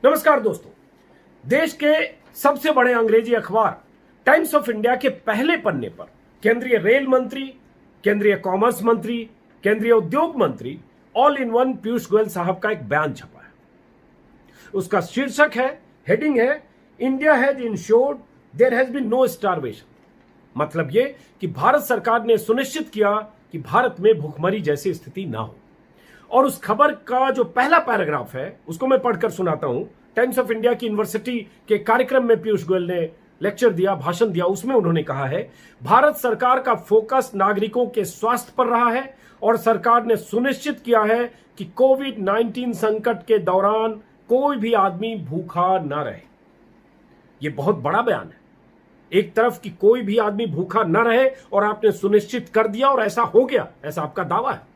नमस्कार दोस्तों, देश के सबसे बड़े अंग्रेजी अखबार टाइम्स ऑफ इंडिया के पहले पन्ने पर केंद्रीय रेल मंत्री, केंद्रीय कॉमर्स मंत्री, केंद्रीय उद्योग मंत्री all in one Piyush Goyal साहब का एक बयान छपा है। उसका शीर्षक है, हेडिंग है, India has ensured there has been no starvation. मतलब यह कि भारत सरकार ने सुनिश्चित किया कि भारत में भूखमरी जैसी स्थिति ना हो। और उस खबर का जो पहला पैराग्राफ है उसको मैं पढ़कर सुनाता हूं। टाइम्स ऑफ इंडिया की यूनिवर्सिटी के कार्यक्रम में पीयूष गोयल ने लेक्चर दिया, भाषण दिया। उसमें उन्होंने कहा है, भारत सरकार का फोकस नागरिकों के स्वास्थ्य पर रहा है और सरकार ने सुनिश्चित किया है कि कोविड-19 संकट के दौरान कोई भी आदमी भूखा ना रहे। यह बहुत बड़ा बयान है। एक तरफ कि कोई भी आदमी भूखा न रहे और आपने सुनिश्चित कर दिया और ऐसा हो गया, ऐसा आपका दावा है।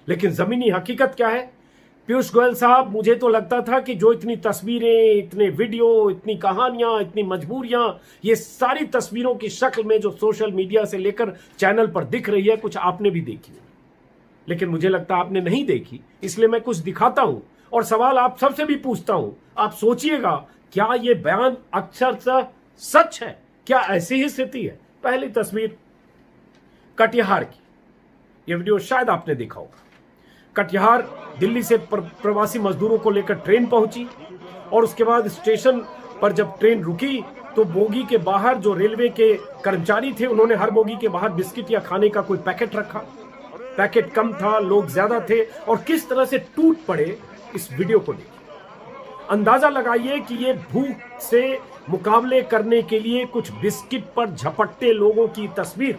लेकिन जमीनी हकीकत क्या है? पीयूष गोयल साहब, मुझे तो लगता था कि जो इतनी तस्वीरें, इतने वीडियो, इतनी कहानियां, इतनी मजबूरियां, ये सारी तस्वीरों की शक्ल में जो सोशल मीडिया से लेकर चैनल पर दिख रही है, कुछ आपने भी देखी। लेकिन मुझे लगता आपने नहीं देखी, इसलिए मैं कुछ दिखाता हूं और सवाल आप सबसे भी पूछता हूं। आप सोचिएगा, क्या यह बयान अक्षरशः सच है? क्या ऐसी ही स्थिति है? पहली तस्वीर कटिहार की। यह वीडियो शायद आपने देखा होगा। कटिहार दिल्ली से प्रवासी मजदूरों को लेकर ट्रेन पहुंची और उसके बाद स्टेशन पर जब ट्रेन रुकी तो बोगी के बाहर जो रेलवे के कर्मचारी थे, उन्होंने हर बोगी के बाहर बिस्किट या खाने का कोई पैकेट रखा। पैकेट कम था, लोग ज्यादा थे और किस तरह से टूट पड़े, इस वीडियो को देखिए। अंदाजा लगाइए कि ये भूख से मुकाबले करने के लिए कुछ बिस्किट पर झपटते लोगों की तस्वीर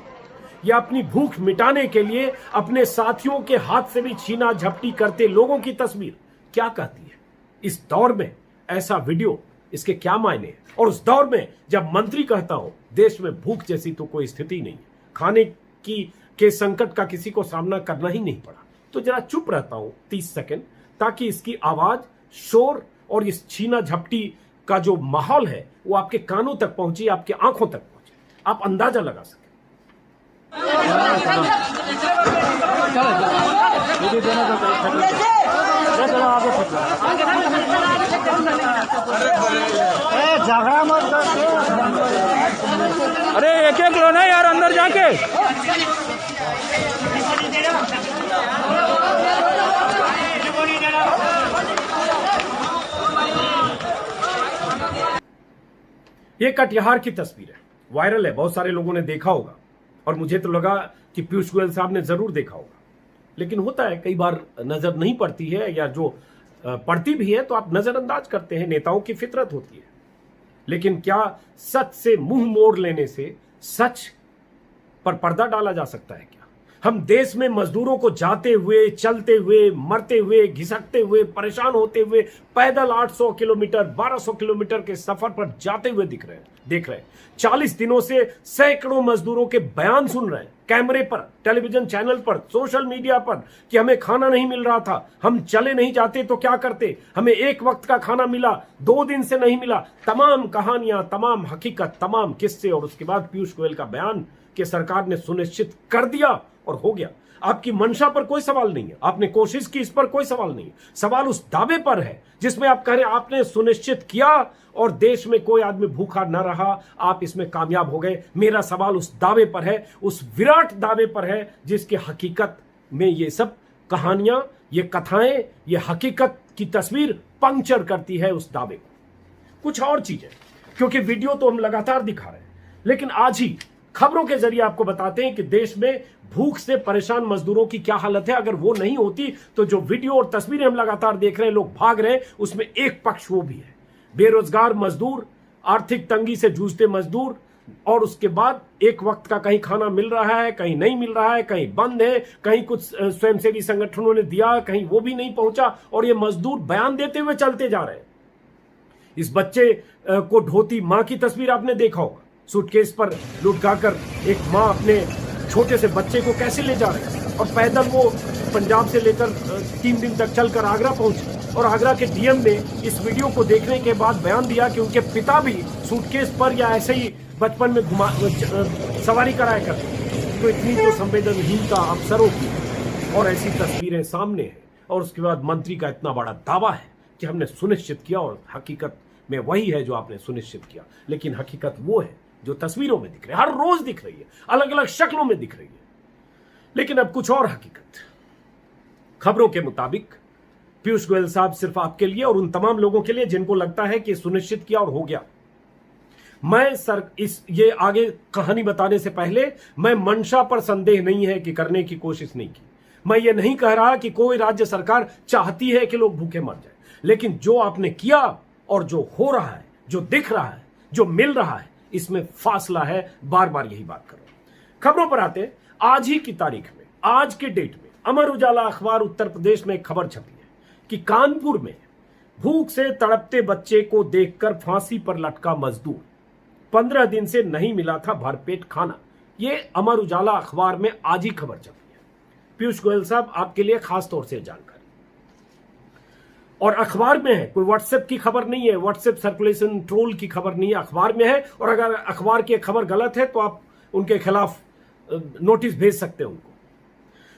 या अपनी भूख मिटाने के लिए अपने साथियों के हाथ से भी छीना झपटी करते लोगों की तस्वीर क्या कहती है? इस दौर में ऐसा वीडियो, इसके क्या मायने हैं? और उस दौर में जब मंत्री कहता हो देश में भूख जैसी तो कोई स्थिति नहीं, खाने की के संकट का किसी को सामना करना ही नहीं पड़ा, तो जरा चुप रहता हूं 30 सेकंड, ताकि इसकी आवाज, शोर और इस छीना झपटी का जो माहौल है वो आपके कानों तक पहुंचे, आपके आंखों तक पहुंचे, आप अंदाजा लगा सकें। अरे एक एक लो ना यार, अंदर जाके। ये कटिहार की तस्वीर है, वायरल है, बहुत सारे लोगों ने देखा होगा और मुझे तो लगा कि पीयूष गोयल साहब ने जरूर देखा होगा। लेकिन होता है कई बार नजर नहीं पड़ती है, या जो पड़ती भी है तो आप नजरअंदाज करते हैं, नेताओं की फितरत होती है। लेकिन क्या सच से मुंह मोड़ लेने से सच पर पर्दा डाला जा सकता है क्या? हम देश में मजदूरों को जाते हुए, चलते हुए, मरते हुए, घिसकते हुए, परेशान होते हुए, पैदल 800 किलोमीटर, 1200 किलोमीटर के सफर पर जाते हुए देख रहे हैं। 40 दिनों से सैकड़ों मजदूरों के बयान सुन रहे हैं, कैमरे पर, टेलीविजन चैनल पर, सोशल मीडिया पर, कि हमें खाना नहीं मिल रहा था, हम चले नहीं जाते तो क्या करते, हमें एक वक्त का खाना मिला, 2 दिन से नहीं मिला। तमाम कहानियां, तमाम हकीकत, तमाम किस्से, और उसके बाद पीयूष गोयल का बयान कि सरकार ने सुनिश्चित कर दिया और हो गया। आपकी मंशा पर कोई सवाल नहीं है, आपने कोशिश की, इस पर कोई सवाल नहीं है। सवाल उस दावे पर है जिसमें आप कह रहे हैं आपने सुनिश्चित किया और देश में कोई आदमी भूखा न रहा, आप इसमें कामयाब हो गए। मेरा सवाल उस दावे पर है, उस विराट दावे पर है जिसकी हकीकत में ये सब कहानियां, ये कथाएं, ये हकीकत की तस्वीर पंक्चर करती है उस दावे को। कुछ और चीजें, क्योंकि वीडियो तो हम लगातार दिखा रहे हैं, लेकिन आज ही खबरों के जरिए आपको बताते हैं कि देश में भूख से परेशान मजदूरों की क्या हालत है। अगर वो नहीं होती तो जो वीडियो और तस्वीरें हम लगातार देख रहे हैं, लोग भाग रहे हैं, उसमें एक पक्ष वो भी है, बेरोजगार मजदूर, आर्थिक तंगी से जूझते मजदूर, और उसके बाद एक वक्त का कहीं खाना मिल रहा है, कहीं नहीं मिल रहा है, कहीं बंद है, कहीं कुछ स्वयंसेवी संगठनों ने दिया, कहीं वो भी नहीं पहुंचा, और ये मजदूर बयान देते हुए चलते जा रहे हैं। इस बच्चे को ढोती मां की तस्वीर आपने देखा होगा, सूटकेस पर लुटकाकर एक मां अपने छोटे से बच्चे को कैसे ले जा रहे हैं, और पैदल वो पंजाब से लेकर 3 दिन तक चलकर आगरा पहुंचे। और आगरा के डीएम ने इस वीडियो को देखने के बाद बयान दिया कि उनके पिता भी सूटकेस पर या ऐसे ही बचपन में सवारी कराया करते। तो इतनी तो संवेदनहीनता अफसरों की, और ऐसी तस्वीरें सामने हैं। और उसके बाद मंत्री का इतना बड़ा दावा है कि हमने सुनिश्चित किया और हकीकत में वही है जो आपने सुनिश्चित किया, लेकिन हकीकत वो है जो तस्वीरों में दिख रही है, हर रोज दिख रही है, अलग अलग शक्लों में दिख रही है। लेकिन अब कुछ और हकीकत। खबरों के मुताबिक पीयूष गोयल साहब सिर्फ आपके लिए और उन तमाम लोगों के लिए जिनको लगता है कि सुनिश्चित किया और हो गया। ये आगे कहानी बताने से पहले मैं मंशा पर संदेह नहीं है कि करने की कोशिश नहीं की। मैं ये नहीं कह रहा कि कोई राज्य सरकार चाहती है कि लोग भूखे मर जाए, लेकिन जो आपने किया और जो हो रहा है, जो दिख रहा है, जो मिल रहा है, इसमें फासला है। बार बार यही बात कर रहा हूं। खबरों पर आते हैं। आज ही की तारीख में, आज के डेट में अमर उजाला अखबार उत्तर प्रदेश में एक खबर छपी है कि कानपुर में भूख से तड़पते बच्चे को देखकर फांसी पर लटका मजदूर, 15 दिन से नहीं मिला था भरपेट खाना। यह अमर उजाला अखबार में आज ही खबर छपी है। पीयूष गोयल साहब आपके लिए खास तौर से जानकारी, और अखबार में है, कोई व्हाट्सएप की खबर नहीं है, व्हाट्सएप सर्कुलेशन ट्रोल की खबर नहीं है, अखबार में है। और अगर अखबार की खबर गलत है तो आप उनके खिलाफ नोटिस भेज सकते हैं उनको।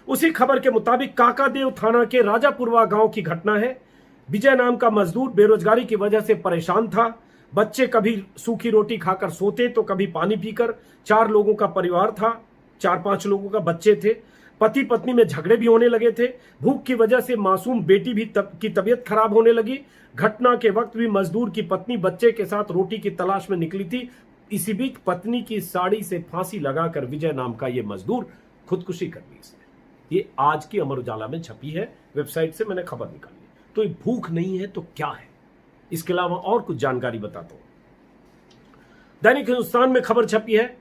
उसी खबर के मुताबिक काकादेव थाना के राजापुरवा गांव की घटना है। विजय नाम का मजदूर बेरोजगारी की वजह से परेशान था। बच्चे कभी सूखी रोटी खाकर सोते तो कभी पानी पीकर। 4 लोगों का परिवार था, 4-5 लोगों का बच्चे थे। पति पत्नी में झगड़े भी होने लगे थे। भूख की वजह से मासूम बेटी भी की तबीयत खराब होने लगी। घटना के वक्त भी मजदूर की पत्नी बच्चे के साथ रोटी की तलाश में निकली थी। इसी बीच पत्नी की साड़ी से फांसी लगाकर विजय नाम का यह मजदूर खुदकुशी कर ली इसने। ये आज की अमर उजाला में छपी है, वेबसाइट से मैंने खबर निकाली। तो ये भूख नहीं है तो क्या है? इसके अलावा और कुछ जानकारी बताता हूं। दैनिक हिंदुस्तान में खबर छपी है,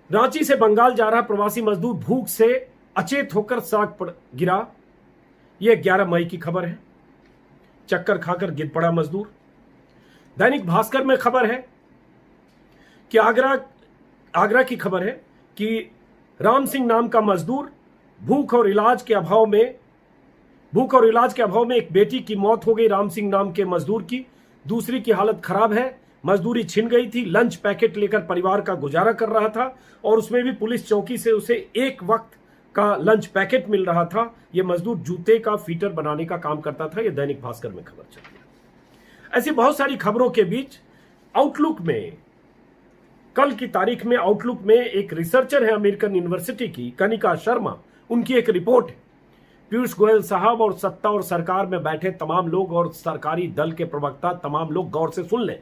रांची से बंगाल जा रहा प्रवासी मजदूर भूख से अचेत होकर सड़क पर गिरा। यह 11 मई की खबर है। चक्कर खाकर गिर पड़ा मजदूर। दैनिक भास्कर में खबर है कि आगरा की खबर है कि राम सिंह नाम का मजदूर भूख और इलाज के अभाव में एक बेटी की मौत हो गई। राम सिंह नाम के मजदूर की, दूसरी की हालत खराब है। मजदूरी छिन गई थी। लंच पैकेट लेकर परिवार का गुजारा कर रहा था और उसमें भी पुलिस चौकी से उसे एक वक्त का लंच पैकेट मिल रहा था। यह मजदूर जूते का फीटर बनाने का काम करता था। यह दैनिक भास्कर में खबर चल रही है। ऐसी बहुत सारी खबरों के बीच आउटलुक में, कल की तारीख में आउटलुक में एक रिसर्चर है अमेरिकन यूनिवर्सिटी की, कनिका शर्मा, उनकी एक रिपोर्ट है। पीयूष गोयल साहब और सत्ता और सरकार में बैठे तमाम लोग और सरकारी दल के प्रवक्ता तमाम लोग गौर से सुन लें।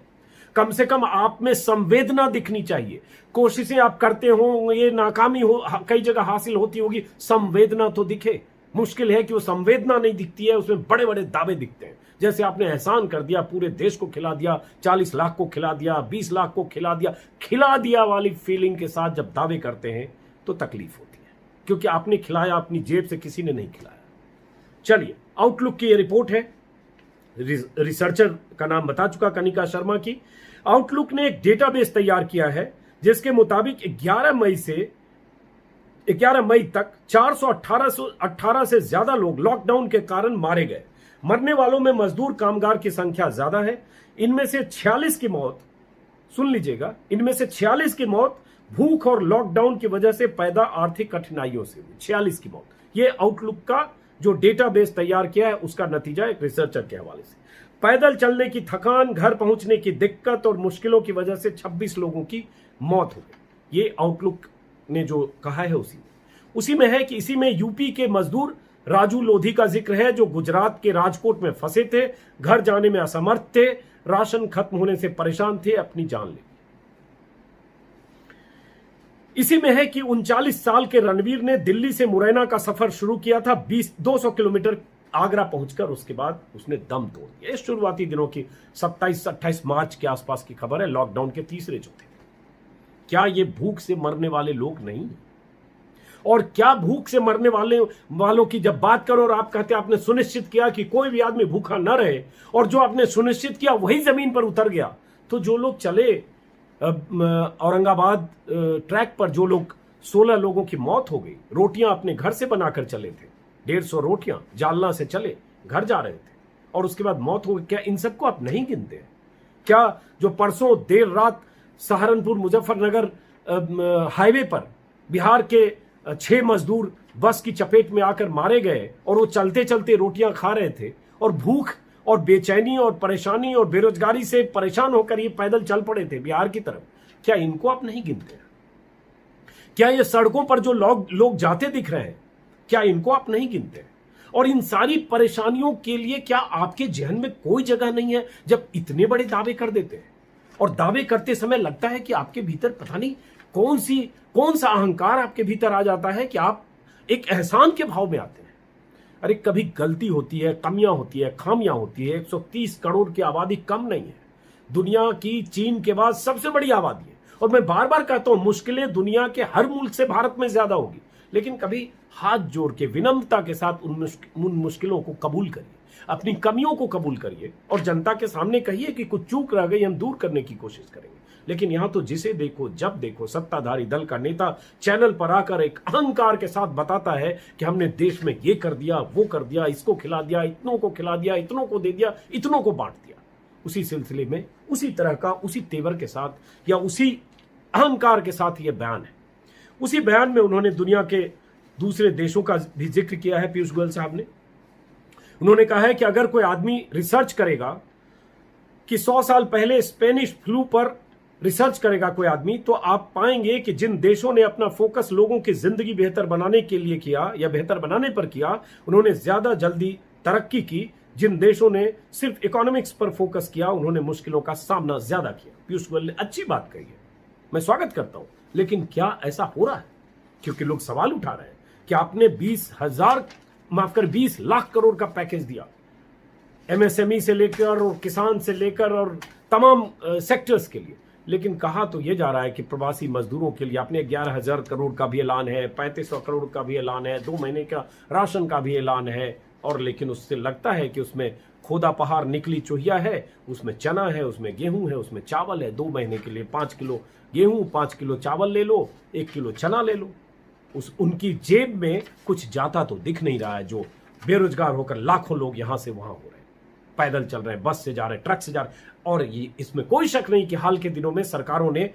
कम से कम आप में संवेदना दिखनी चाहिए। कोशिशें आप करते हो, ये नाकामी हो, कई जगह हासिल होती होगी, संवेदना तो दिखे। मुश्किल है कि वो संवेदना नहीं दिखती है, उसमें बड़े बड़े दावे दिखते हैं। जैसे आपने एहसान कर दिया, पूरे देश को खिला दिया, 40 लाख को खिला दिया, 20 लाख को खिला दिया वाली फीलिंग के साथ जब दावे करते हैं तो तकलीफ होती है, क्योंकि आपने खिलाया अपनी जेब से, किसी ने नहीं खिलाया। चलिए, आउटलुक की ये रिपोर्ट है, रिसर्चर का नाम बता चुका, कनिका शर्मा की। आउटलुक ने एक डेटाबेस तैयार किया है जिसके मुताबिक 11 मई तक 418 से ज्यादा लोग लॉकडाउन के कारण मारे गए। मरने वालों में मजदूर कामगार की संख्या ज्यादा है। इनमें से 46 की मौत, सुन लीजिएगा, इनमें से 46 की मौत भूख और लॉकडाउन की वजह से पैदा आर्थिक कठिनाइयों से हुई। 46 की मौत। यह आउटलुक का जो डेटाबेस तैयार किया है उसका नतीजा एक रिसर्चर के हवाले से। पैदल चलने की थकान, घर पहुंचने की दिक्कत और मुश्किलों की वजह से 26 लोगों की मौत हो गई। ये आउटलुक ने जो कहा है उसी में है कि इसी में यूपी के मजदूर राजू लोधी का जिक्र है, जो गुजरात के राजकोट में फंसे थे, घर जाने में असमर्थ थे, राशन खत्म होने से परेशान थे, अपनी जान ले। इसी में है कि 39 साल के रणवीर ने दिल्ली से मुरैना का सफर शुरू किया था। 200 किलोमीटर आगरा पहुंचकर उसके बाद उसने दम तोड़ दिया। इस शुरुआती दिनों की 27-28 मार्च के आसपास की खबर है, लॉकडाउन के तीसरे चौथे। क्या ये भूख से मरने वाले लोग नहीं? और क्या भूख से मरने वालों की जब बात करो और आप कहते आपने सुनिश्चित किया कि कोई भी आदमी भूखा न रहे, और जो आपने सुनिश्चित किया वही जमीन पर उतर गया, तो जो लोग चले औरंगाबाद ट्रैक पर, जो लोग 16 लोगों की मौत हो गई, रोटियां अपने घर से बनाकर चले थे, 150 रोटियां जालना से चले, घर जा रहे थे, और उसके बाद मौत हो गई। क्या इन सबको आप नहीं गिनते? क्या जो परसों देर रात सहारनपुर मुजफ्फरनगर हाईवे पर बिहार के 6 मजदूर बस की चपेट में आकर मारे गए और वो चलते चलते रोटियां खा रहे थे, और भूख और बेचैनी और परेशानी और बेरोजगारी से परेशान होकर ये पैदल चल पड़े थे बिहार की तरफ, क्या इनको आप नहीं गिनते? क्या ये सड़कों पर जो लोग जाते दिख रहे हैं, क्या इनको आप नहीं गिनते? और इन सारी परेशानियों के लिए क्या आपके जहन में कोई जगह नहीं है जब इतने बड़े दावे कर देते हैं? और दावे करते समय लगता है कि आपके भीतर पता नहीं कौन सा अहंकार आपके भीतर आ जाता है कि आप एक एहसान के भाव में आते हैं। अरे कभी गलती होती है, कमियां होती है, खामियां होती है। 130 करोड़ की आबादी कम नहीं है, दुनिया की चीन के बाद सबसे बड़ी आबादी है। और मैं बार बार कहता हूं, मुश्किलें दुनिया के हर मुल्क से भारत में ज्यादा होगी, लेकिन कभी हाथ जोड़ के विनम्रता के साथ उन मुश्किलों को कबूल करिए, अपनी कमियों को कबूल करिए और जनता के सामने कहिए कि कुछ चूक रह गई, हम दूर करने की कोशिश करेंगे। लेकिन यहां तो जिसे देखो जब देखो सत्ताधारी दल का नेता चैनल पर आकर एक अहंकार के साथ बताता है कि हमने देश में ये कर दिया, वो कर दिया, इसको खिला दिया, इतनों को खिला दिया, इतनों को दे दिया, इतनों को बांट दिया। उसी सिलसिले में उसी तरह का, उसी तेवर के साथ या उसी अहंकार के साथ ये बयान है। उसी बयान में उन्होंने दुनिया के दूसरे देशों का भी जिक्र किया है पीयूष गोयल साहब ने। उन्होंने कहा है कि अगर कोई आदमी रिसर्च करेगा कि 100 साल पहले स्पेनिश फ्लू पर रिसर्च करेगा कोई आदमी, तो आप पाएंगे कि जिन देशों ने अपना फोकस लोगों की जिंदगी बेहतर बनाने के लिए किया या बेहतर बनाने पर किया, उन्होंने ज्यादा जल्दी तरक्की की। जिन देशों ने सिर्फ इकोनॉमिक्स पर फोकस किया, उन्होंने मुश्किलों का सामना ज्यादा किया। पीयूष गोयल ने अच्छी बात कही है, मैं स्वागत करता हूं, लेकिन क्या ऐसा हो रहा है? क्योंकि लोग सवाल उठा रहे हैं कि आपने 20 लाख करोड़ का पैकेज दिया एमएसएमई से लेकर और किसान से लेकर और तमाम सेक्टर्स के लिए, लेकिन कहा तो यह जा रहा है कि प्रवासी मजदूरों के लिए आपने 11,000 करोड़ का भी ऐलान है, 3500 करोड़ का भी ऐलान है, 2 महीने का राशन का भी ऐलान है। और लेकिन उससे लगता है कि उसमें खोदा पहाड़ निकली चोहिया है, उसमें चना है, उसमें गेहूं है, उसमें चावल है। 2 महीने के लिए 5 किलो गेहूं, 5 किलो चावल ले लो, 1 किलो चना ले लो। उनकी जेब में कुछ जाता तो दिख नहीं रहा है। जो बेरोजगार होकर लाखों लोग यहां से वहां हो रहे हैं, पैदल चल रहे हैं, बस से जा रहे हैं, ट्रक से जा रहे हैं। और ये इसमें कोई शक नहीं कि हाल के दिनों में सरकारों ने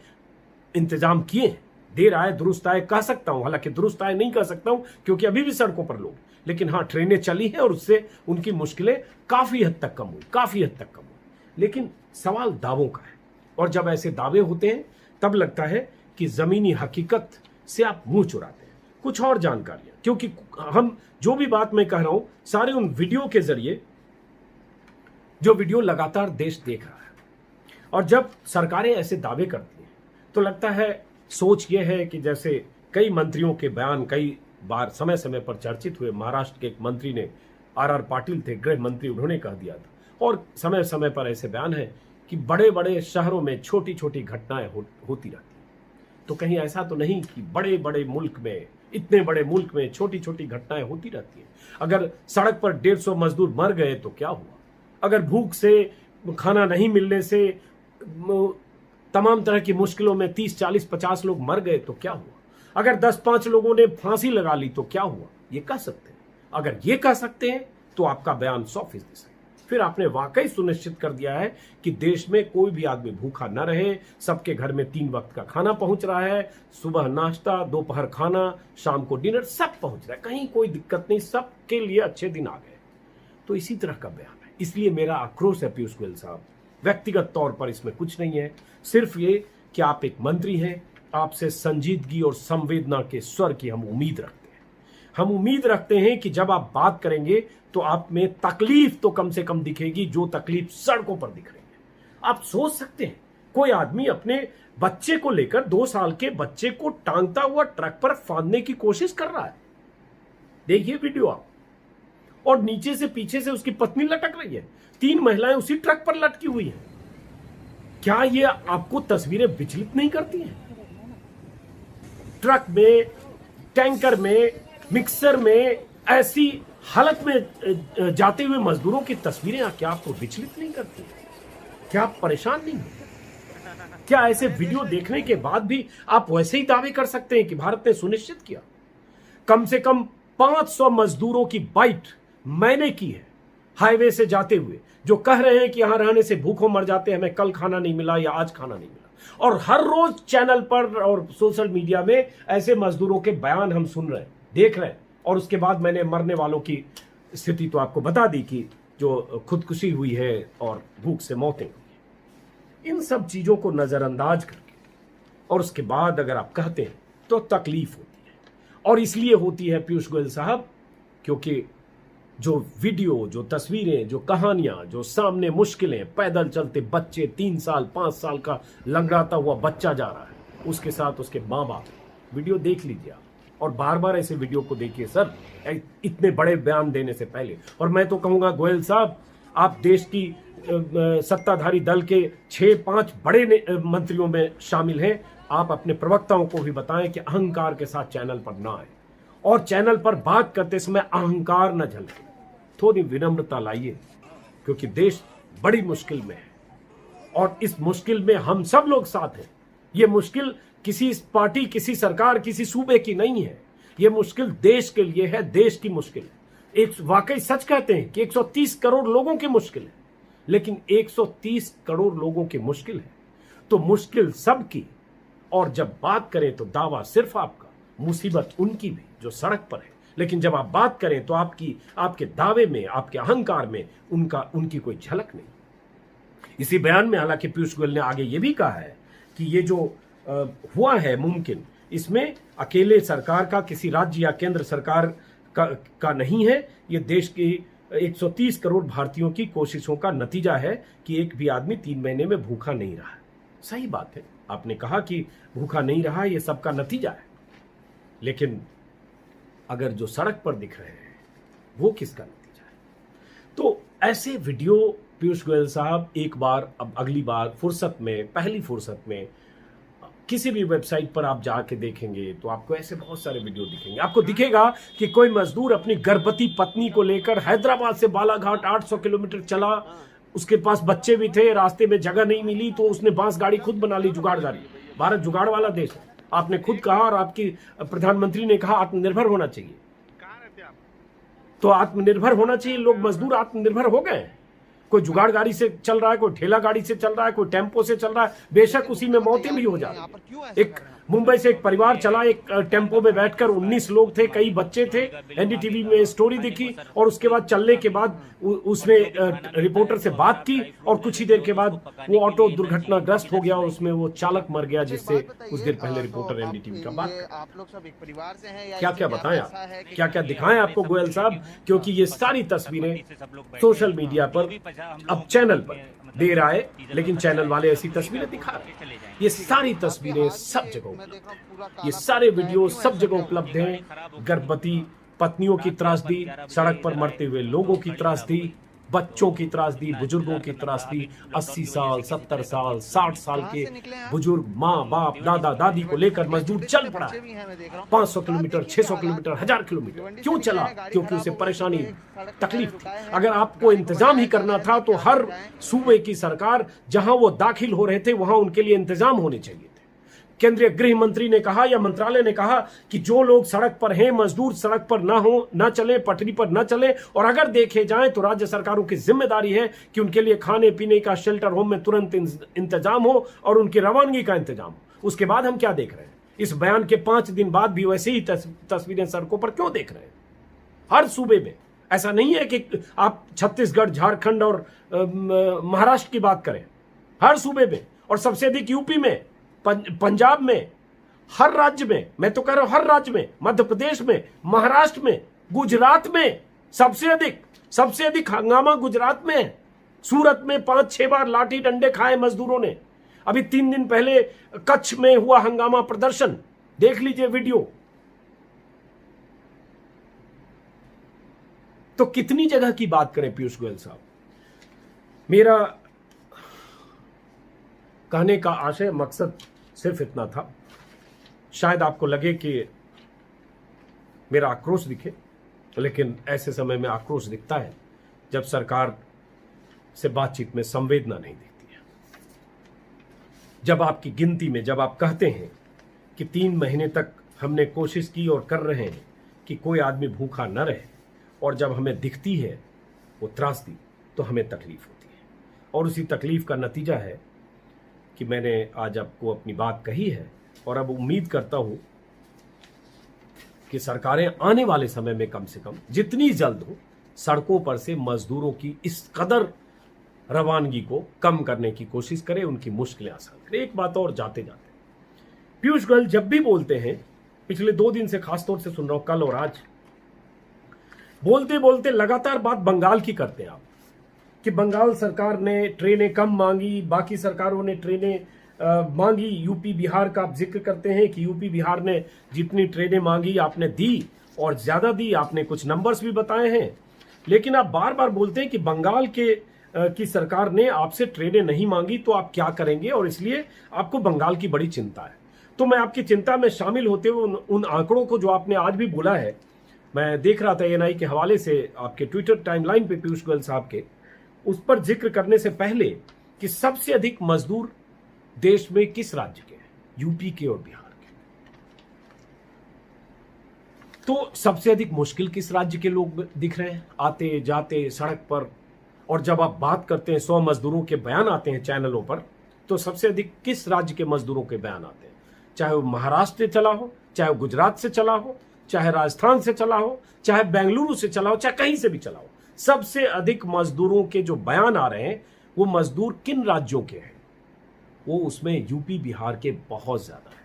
इंतजाम किए हैं। देर आए दुरुस्त आए कह सकता हूं, हालांकि दुरुस्त आए नहीं कह सकता हूं क्योंकि अभी भी सड़कों पर लोग, लेकिन हाँ ट्रेनें चली हैं और उससे उनकी मुश्किलें काफी हद तक कम हुई। लेकिन सवाल दावों का है, और जब ऐसे दावे होते हैं तब लगता है कि जमीनी हकीकत से आप मुंह चुराते हैं। कुछ और जानकारियां, क्योंकि हम जो भी बात मैं कह रहा हूं सारे उन वीडियो के जरिए, जो वीडियो लगातार देश देख रहा है। और जब सरकारें ऐसे दावे करती हैं तो लगता है, सोच यह है कि जैसे कई मंत्रियों के बयान कई बार समय समय पर चर्चित हुए। महाराष्ट्र के एक मंत्री ने, आर पाटिल थे गृह मंत्री, उन्होंने कह दिया था। और समय समय पर ऐसे बयान है कि बड़े बड़े शहरों में छोटी छोटी घटनाएं होती रहती हैं। तो कहीं ऐसा तो नहीं कि बड़े बड़े मुल्क में, इतने बड़े मुल्क में छोटी छोटी घटनाएं होती रहती हैं। अगर सड़क पर 150 मजदूर मर गए तो क्या हुआ? अगर भूख से, खाना नहीं मिलने से, तमाम तरह की मुश्किलों में 30, 40, 50 लोग मर गए तो क्या हुआ? अगर 10-5 लोगों ने फांसी लगा ली तो क्या हुआ? ये कह सकते हैं। अगर ये कह सकते हैं तो आपका बयान 100% सही। फिर आपने वाकई सुनिश्चित कर दिया है कि देश में कोई भी आदमी भूखा न रहे, सबके घर में 3 वक्त का खाना पहुंच रहा है, सुबह नाश्ता, दोपहर खाना, शाम को डिनर, सब पहुंच रहा है, कहीं कोई दिक्कत नहीं, सबके लिए अच्छे दिन आ गए। तो इसी तरह का बयान है। इसलिए मेरा आक्रोश है पीयूष गोयल साहब, व्यक्तिगत तौर पर इसमें कुछ नहीं है, सिर्फ ये कि आप एक मंत्री हैं, आपसे संजीदगी और संवेदना के स्वर की हम उम्मीद रखते हैं। हम उम्मीद रखते हैं कि जब आप बात करेंगे तो आप में तकलीफ तो कम से कम दिखेगी, जो तकलीफ सड़कों पर दिख रही है। आप सोच सकते हैं, कोई आदमी अपने बच्चे को लेकर, 2 साल के बच्चे को टांगता हुआ ट्रक पर फांदने की कोशिश कर रहा है। देखिए वीडियो आप, और नीचे से पीछे से उसकी पत्नी लटक रही है, 3 महिलाएं उसी ट्रक पर लटकी हुई हैं। क्या ये आपको तस्वीरें विचलित नहीं करती हैं? ट्रक में, टैंकर में, मिक्सर में, ऐसी हालत में जाते हुए मजदूरों की तस्वीरें क्या आपको विचलित नहीं करती? क्या आप परेशान नहीं होते? क्या ऐसे वीडियो देखने के बाद भी आप वैसे ही दावे कर सकते हैं कि भारत ने सुनिश्चित किया? कम से कम 500 मजदूरों की बाइट मैंने की है हाईवे से जाते हुए, जो कह रहे हैं कि यहां रहने से भूखों मर जाते हैं, हमें कल खाना नहीं मिला या आज खाना नहीं मिला। और हर रोज चैनल पर और सोशल मीडिया में ऐसे मजदूरों के बयान हम सुन रहे हैं, देख रहे हैं। और उसके बाद मैंने मरने वालों की स्थिति तो आपको बता दी कि जो खुदकुशी हुई है और भूख से मौतें हुई हैं। इन सब चीज़ों को नज़रअंदाज करके और उसके बाद अगर आप कहते हैं तो तकलीफ होती है, और इसलिए होती है पीयूष गोयल साहब क्योंकि जो वीडियो, जो तस्वीरें, जो कहानियां, जो सामने मुश्किलें, पैदल चलते बच्चे, 3 साल 5 साल का लंगड़ाता हुआ बच्चा जा रहा है, उसके साथ उसके माँ बाप, वीडियो देख लीजिए आप, और बार बार ऐसे वीडियो को देखिए सर, इतने बड़े बयान देने से पहले। और मैं तो कहूँगा गोयल साहब, आप देश की सत्ताधारी दल के 6-5 बड़े मंत्रियों में शामिल हैं, आप अपने प्रवक्ताओं को भी बताएं कि अहंकार के साथ चैनल पर ना आए, और चैनल पर बात करते समय अहंकार न झलके, थोड़ी विनम्रता लाइए, क्योंकि देश बड़ी मुश्किल में है और इस मुश्किल में हम सब लोग साथ हैं। ये मुश्किल किसी पार्टी, किसी सरकार, किसी सूबे की नहीं है, ये मुश्किल देश के लिए है, देश की मुश्किल है। एक वाकई सच कहते हैं कि 130 करोड़ लोगों की मुश्किल है, लेकिन 130 करोड़ लोगों की मुश्किल है तो मुश्किल सबकी, और जब बात करें तो दावा सिर्फ आपका, मुसीबत उनकी भी जो सड़क पर है, लेकिन जब आप बात करें तो आपके दावे में, आपके अहंकार में उनकी कोई झलक नहीं। इसी बयान में हालांकि पीयूष गोयल ने आगे ये भी कहा है कि ये जो हुआ है मुमकिन, इसमें अकेले सरकार का, किसी राज्य या केंद्र सरकार का नहीं है, ये देश की 130 करोड़ भारतीयों की कोशिशों का नतीजा है कि एक भी आदमी 3 महीने में भूखा नहीं रहा। सही बात है, आपने कहा कि भूखा नहीं रहा, ये सबका नतीजा है, लेकिन अगर जो सड़क पर दिख रहे हैं वो किसका नतीजा है? तो ऐसे वीडियो पीयूष गोयल साहब एक बार, अब अगली बार फुर्सत में, पहली फुर्सत में किसी भी वेबसाइट पर आप जाके देखेंगे तो आपको ऐसे बहुत सारे वीडियो दिखेंगे। आपको दिखेगा कि कोई मजदूर अपनी गर्भवती पत्नी को लेकर हैदराबाद से बालाघाट 800 किलोमीटर चला, उसके पास बच्चे भी थे, रास्ते में जगह नहीं मिली तो उसने बांस गाड़ी खुद बना ली, जुगाड़ गाड़ी। भारत जुगाड़ वाला देश है, आपने खुद कहा और आपकी प्रधानमंत्री ने कहा आत्मनिर्भर होना चाहिए, तो आत्मनिर्भर होना चाहिए। लोग मजदूर आत्मनिर्भर हो गए, कोई जुगाड़ गाड़ी से चल रहा है, कोई ठेला गाड़ी से चल रहा है, कोई टेम्पो से चल रहा है, बेशक उसी में मौतें भी हो जा रही हैं। एक मुंबई से एक परिवार चला, एक टेम्पो में बैठकर 19 लोग थे, कई बच्चे थे, एनडीटीवी में स्टोरी देखी, और उसके बाद चलने के बाद उसने रिपोर्टर से बात की और कुछ ही देर के बाद वो ऑटो दुर्घटनाग्रस्त हो गया और उसमें वो चालक मर गया, जिससे कुछ देर पहले रिपोर्टर एनडीटीवी का बात। आप लोग सब एक परिवार से हैं या क्या क्या बताएं आप, क्या क्या दिखाएं आपको गोयल साहब, क्योंकि ये सारी तस्वीरें सोशल मीडिया पर, अब चैनल पर दे रहा है, लेकिन चैनल वाले ऐसी तस्वीरें दिखा रहे हैं। ये सारी तस्वीरें सब जगह उपलब्ध हैं, ये सारे वीडियो सब जगह उपलब्ध हैं। गर्भवती पत्नियों की त्रासदी, सड़क पर मरते हुए लोगों की त्रासदी, बच्चों की त्रासदी, बुजुर्गों की त्रासदी, 80 साल 70 साल 60 साल के बुजुर्ग, माँ बाप, दादा दादी को लेकर मजदूर चल पड़ा है 500 किलोमीटर, 600 किलोमीटर, 1000 किलोमीटर। क्यों चला? क्योंकि उसे परेशानी, तकलीफ थी। अगर आपको इंतजाम ही करना था तो हर सूबे की सरकार जहां वो दाखिल हो रहे थे वहां उनके लिए इंतजाम होने चाहिए। केंद्रीय गृह मंत्री ने कहा या मंत्रालय ने कहा कि जो लोग सड़क पर हैं, मजदूर सड़क पर ना चले, पटरी पर ना चले, और अगर देखे जाएं तो राज्य सरकारों की जिम्मेदारी है कि उनके लिए खाने पीने का, शेल्टर होम में तुरंत इंतजाम हो और उनकी रवानगी का इंतजाम हो। उसके बाद हम क्या देख रहे हैं? इस बयान के 5 दिन बाद भी वैसे ही तस्वीरें सड़कों पर क्यों देख रहे हैं? हर सूबे में ऐसा नहीं है कि आप छत्तीसगढ़, झारखंड और महाराष्ट्र की बात करें, हर सूबे में, और सबसे अधिक यूपी में, पंजाब में, हर राज्य में, मैं तो कह रहा हूं हर राज्य में, मध्य प्रदेश में, महाराष्ट्र में, गुजरात में सबसे अधिक हंगामा गुजरात में है। सूरत में 5-6 बार लाठी डंडे खाए मजदूरों ने। अभी 3 दिन पहले कच्छ में हुआ हंगामा प्रदर्शन, देख लीजिए वीडियो। तो कितनी जगह की बात करें पीयूष गोयल साहब? मेरा कहने का आशय, मकसद सिर्फ इतना था। शायद आपको लगे कि मेरा आक्रोश दिखे, लेकिन ऐसे समय में आक्रोश दिखता है जब सरकार से बातचीत में संवेदना नहीं दिखती है। जब आपकी गिनती में, जब आप कहते हैं कि 3 महीने तक हमने कोशिश की और कर रहे हैं कि कोई आदमी भूखा न रहे, और जब हमें दिखती है वो त्रासदी, तो हमें तकलीफ होती है। और उसी तकलीफ का नतीजा है कि मैंने आज आपको अपनी बात कही है, और अब उम्मीद करता हूं कि सरकारें आने वाले समय में कम से कम जितनी जल्द हो सड़कों पर से मजदूरों की इस कदर रवानगी को कम करने की कोशिश करें, उनकी मुश्किलें आसान करें। एक बात और जाते जाते, पीयूष गोयल जब भी बोलते हैं, पिछले 2 दिन से खासतौर से सुन रहा हूं, कल और आज, बोलते बोलते लगातार बात बंगाल की करते हैं आप, कि बंगाल सरकार ने ट्रेनें कम मांगी, बाकी सरकारों ने ट्रेनें मांगी। यूपी बिहार का आप जिक्र करते हैं कि यूपी बिहार ने जितनी ट्रेनें मांगी आपने दी, और ज्यादा दी, आपने कुछ नंबर्स भी बताए हैं। लेकिन आप बार बार बोलते हैं कि बंगाल की सरकार ने आपसे ट्रेनें नहीं मांगी, तो आप क्या करेंगे, और इसलिए आपको बंगाल की बड़ी चिंता है। तो मैं आपकी चिंता में शामिल होते हुए उन आंकड़ों को जो आपने आज भी बोला है, मैं देख रहा था एएनआई के हवाले से आपके ट्विटर टाइमलाइन पे पीयूष गोयल साहब के, उस पर जिक्र करने से पहले कि सबसे अधिक मजदूर देश में किस राज्य के हैं, यूपी के और बिहार के। तो सबसे अधिक मुश्किल किस राज्य के लोग दिख रहे हैं आते जाते सड़क पर, और जब आप बात करते हैं 100 मजदूरों के बयान आते हैं चैनलों पर, तो सबसे अधिक किस राज्य के मजदूरों के बयान आते हैं, चाहे वो महाराष्ट्र से चला हो, चाहे वो गुजरात से चला हो, चाहे राजस्थान से चला हो, चाहे बेंगलुरु से चला हो, चाहे कहीं से भी चला हो। सबसे अधिक मजदूरों के जो बयान आ रहे हैं, वो मजदूर किन राज्यों के हैं, वो उसमें यूपी बिहार के बहुत ज्यादा है,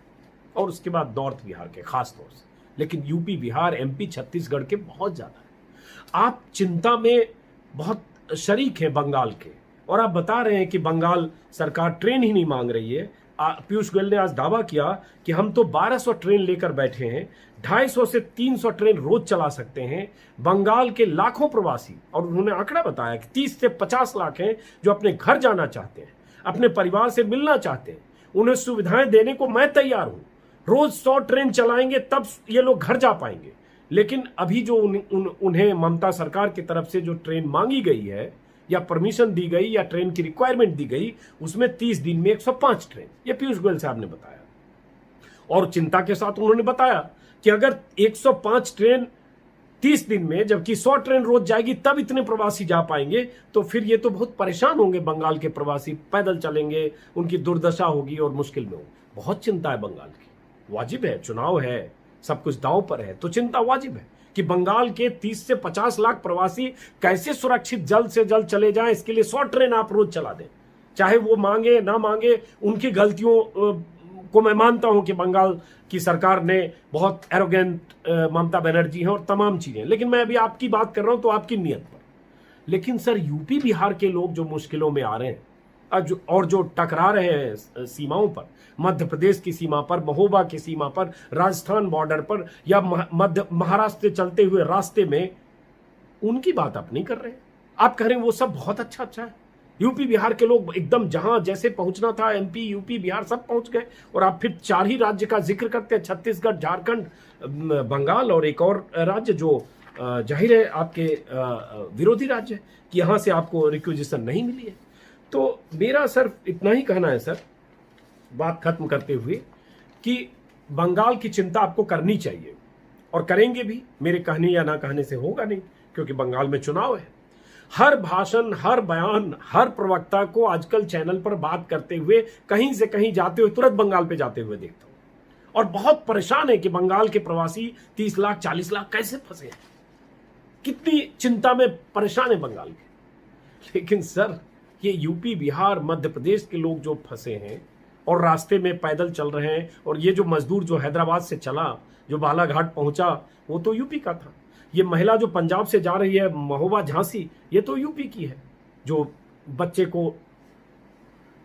और उसके बाद नॉर्थ बिहार के खास तौर से, लेकिन यूपी बिहार एमपी छत्तीसगढ़ के बहुत ज्यादा है। आप चिंता में बहुत शरीक हैं बंगाल के, और आप बता रहे हैं कि बंगाल सरकार ट्रेन ही नहीं मांग रही है। पीयूष गोयल ने आज दावा किया कि हम तो 1200 ट्रेन लेकर बैठे हैं, 250 से 300 ट्रेन रोज चला सकते हैं। बंगाल के लाखों प्रवासी, और उन्होंने आंकड़ा बताया कि 30 से 50 लाख हैं जो अपने घर जाना चाहते हैं, अपने परिवार से मिलना चाहते हैं। उन्हें सुविधाएं देने को मैं तैयार हूं। रोज 100 ट्रेन चलाएंगे तब ये लोग घर जा पाएंगे। लेकिन अभी जो उन्हें ममता सरकार की तरफ से जो ट्रेन मांगी गई है, या परमिशन दी गई, या ट्रेन की रिक्वायरमेंट दी गई, उसमें 30 दिन में 105 ट्रेन, ये पीयूष गोयल साहब ने बताया। और चिंता के साथ उन्होंने बताया कि अगर 105 ट्रेन 30 दिन में, जबकि 100 ट्रेन रोज जाएगी, तब इतने प्रवासी जा पाएंगे, तो फिर ये तो बहुत परेशान होंगे बंगाल के प्रवासी, पैदल चलेंगे, उनकी दुर्दशा होगी और मुश्किल में होगी। बहुत चिंता है बंगाल की। वाजिब है, चुनाव है, सब कुछ दांव पर है, तो चिंता वाजिब है कि बंगाल के 30 से 50 लाख प्रवासी कैसे सुरक्षित जल्द से जल्द चले जाएं। इसके लिए 100 ट्रेन आप रोज चला दें, चाहे वो मांगे ना मांगे। उनकी गलतियों को मैं मानता हूं कि बंगाल की सरकार ने बहुत एरोगेंट ममता बनर्जी है और तमाम चीजें, लेकिन मैं अभी आपकी बात कर रहा हूं तो आपकी नीयत पर। लेकिन सर, यूपी बिहार के लोग जो मुश्किलों में आ रहे हैं और जो टकरा रहे हैं सीमाओं पर, मध्य प्रदेश की सीमा पर, महोबा की सीमा पर, राजस्थान बॉर्डर पर, या महाराष्ट्र से चलते हुए रास्ते में, उनकी बात आप नहीं कर रहे। आप कह रहे हैं वो सब बहुत अच्छा है। यूपी बिहार के लोग एकदम जहां जैसे पहुंचना था, एमपी यूपी बिहार सब पहुंच गए, और आप फिर 4 ही राज्य का जिक्र करते हैं, छत्तीसगढ़, झारखंड, बंगाल और एक और राज्य जो जाहिर है आपके विरोधी राज्य है, कि यहां से आपको रिक्विजिशन नहीं मिली है। तो मेरा सिर्फ इतना ही कहना है सर, बात खत्म करते हुए, कि बंगाल की चिंता आपको करनी चाहिए, और करेंगे भी। मेरे कहने या ना कहने से होगा नहीं, क्योंकि बंगाल में चुनाव है। हर भाषण, हर बयान, हर प्रवक्ता को आजकल चैनल पर बात करते हुए, कहीं से कहीं जाते हुए तुरंत बंगाल पे जाते हुए देखता हूं, और बहुत परेशान है कि बंगाल के प्रवासी 30 लाख 40 लाख कैसे फंसे हैं, कितनी चिंता में परेशान है बंगाल के। लेकिन सर, ये यूपी बिहार मध्य प्रदेश के लोग जो फंसे हैं और रास्ते में पैदल चल रहे हैं, और ये जो मजदूर जो हैदराबाद से चला, जो बालाघाट पहुंचा, वो तो यूपी का था। ये महिला जो पंजाब से जा रही है, महोबा झांसी, ये तो यूपी की है। जो बच्चे को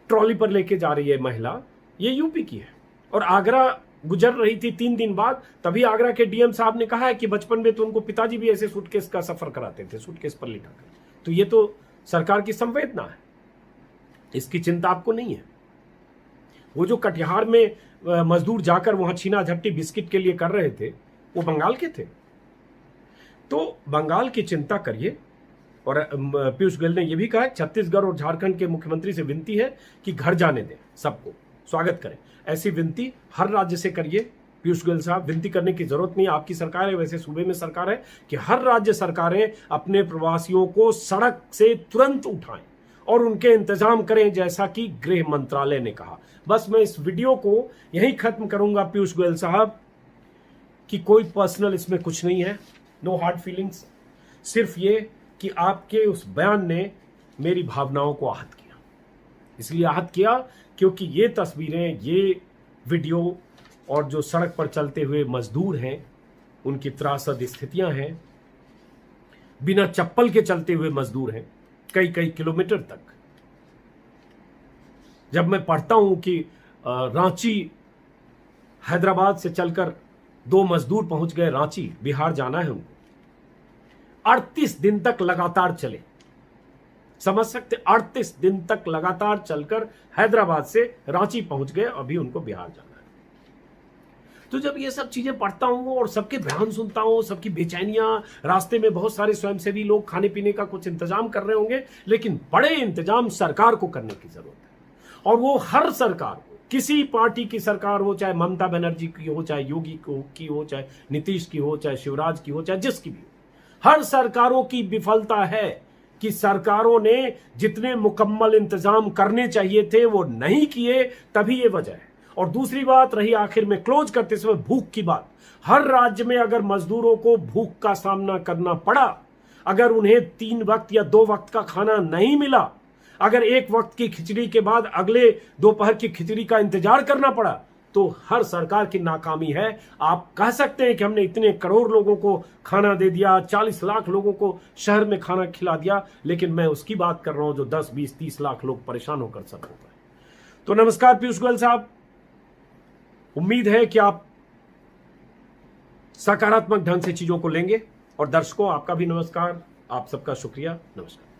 ट्रॉली पर लेके जा रही है महिला, ये यूपी की है। और आगरा गुजर रही थी 3 दिन बाद, तभी आगरा के डीएम साहब ने कहा है कि बचपन में तो उनको पिताजी भी ऐसे सूटकेस का सफर कराते थे, सूटकेस पर लिखा कर। तो ये तो सरकार की संवेदना है, इसकी चिंता आपको नहीं है। वो जो कटिहार में मजदूर जाकर वहां छीना झपटी बिस्किट के लिए कर रहे थे, वो बंगाल के थे। तो बंगाल की चिंता करिए। और पीयूष गोयल ने यह भी कहा, छत्तीसगढ़ और झारखंड के मुख्यमंत्री से विनती है कि घर जाने दें, सबको स्वागत करें। ऐसी विनती हर राज्य से करिए पीयूष गोयल साहब। विनती करने की जरूरत नहीं, आपकी सरकार है, वैसे सूबे में सरकार है, कि हर राज्य सरकारें अपने प्रवासियों को सड़क से तुरंत उठाएं और उनके इंतजाम करें, जैसा कि गृह मंत्रालय ने कहा। बस मैं इस वीडियो को यहीं खत्म करूंगा पीयूष गोयल साहब, कि कोई पर्सनल इसमें कुछ नहीं है, नो हार्ड फीलिंग्स। सिर्फ ये कि आपके उस बयान ने मेरी भावनाओं को आहत किया। इसलिए आहत किया क्योंकि ये तस्वीरें, ये वीडियो और जो सड़क पर चलते हुए मजदूर हैं, उनकी त्रासद स्थितियां हैं, बिना चप्पल के चलते हुए मजदूर हैं कई कई किलोमीटर तक। जब मैं पढ़ता हूं कि रांची, हैदराबाद से चलकर 2 मजदूर पहुंच गए रांची, बिहार जाना है उनको, 38 दिन तक लगातार चले, समझ सकते, 38 दिन तक लगातार चलकर हैदराबाद से रांची पहुंच गए, अभी उनको बिहार जाना है। तो जब ये सब चीजें पढ़ता हूं और सबके बयान सुनता हूं, सबकी बेचैनियां, रास्ते में बहुत सारे स्वयंसेवी लोग खाने पीने का कुछ इंतजाम कर रहे होंगे, लेकिन बड़े इंतजाम सरकार को करने की जरूरत है। और वो हर सरकार को, किसी पार्टी की सरकार हो, चाहे ममता बनर्जी की हो, चाहे योगी की हो, चाहे नीतीश की हो, चाहे शिवराज की हो, चाहे जिसकी भी हो, हर सरकारों की विफलता है कि सरकारों ने जितने मुकम्मल इंतजाम करने चाहिए थे वो नहीं किए, तभी ये वजह है। और दूसरी बात रही आखिर में क्लोज करते समय भूख की बात। हर राज्य में अगर मजदूरों को भूख का सामना करना पड़ा, अगर उन्हें 3 वक्त या 2 वक्त का खाना नहीं मिला, अगर 1 वक्त की खिचड़ी के बाद अगले दोपहर की खिचड़ी का इंतजार करना पड़ा, तो हर सरकार की नाकामी है। आप कह सकते हैं कि हमने इतने करोड़ लोगों को खाना दे दिया, 40 लाख लोगों को शहर में खाना खिला दिया, लेकिन मैं उसकी बात कर रहा हूं जो 10, 20, 30 लाख लोग परेशान होकर सब हो गए। तो नमस्कार पीयूष गोयल साहब, उम्मीद है कि आप सकारात्मक ढंग से चीजों को लेंगे। और दर्शकों, आपका भी नमस्कार, आप सबका शुक्रिया, नमस्कार।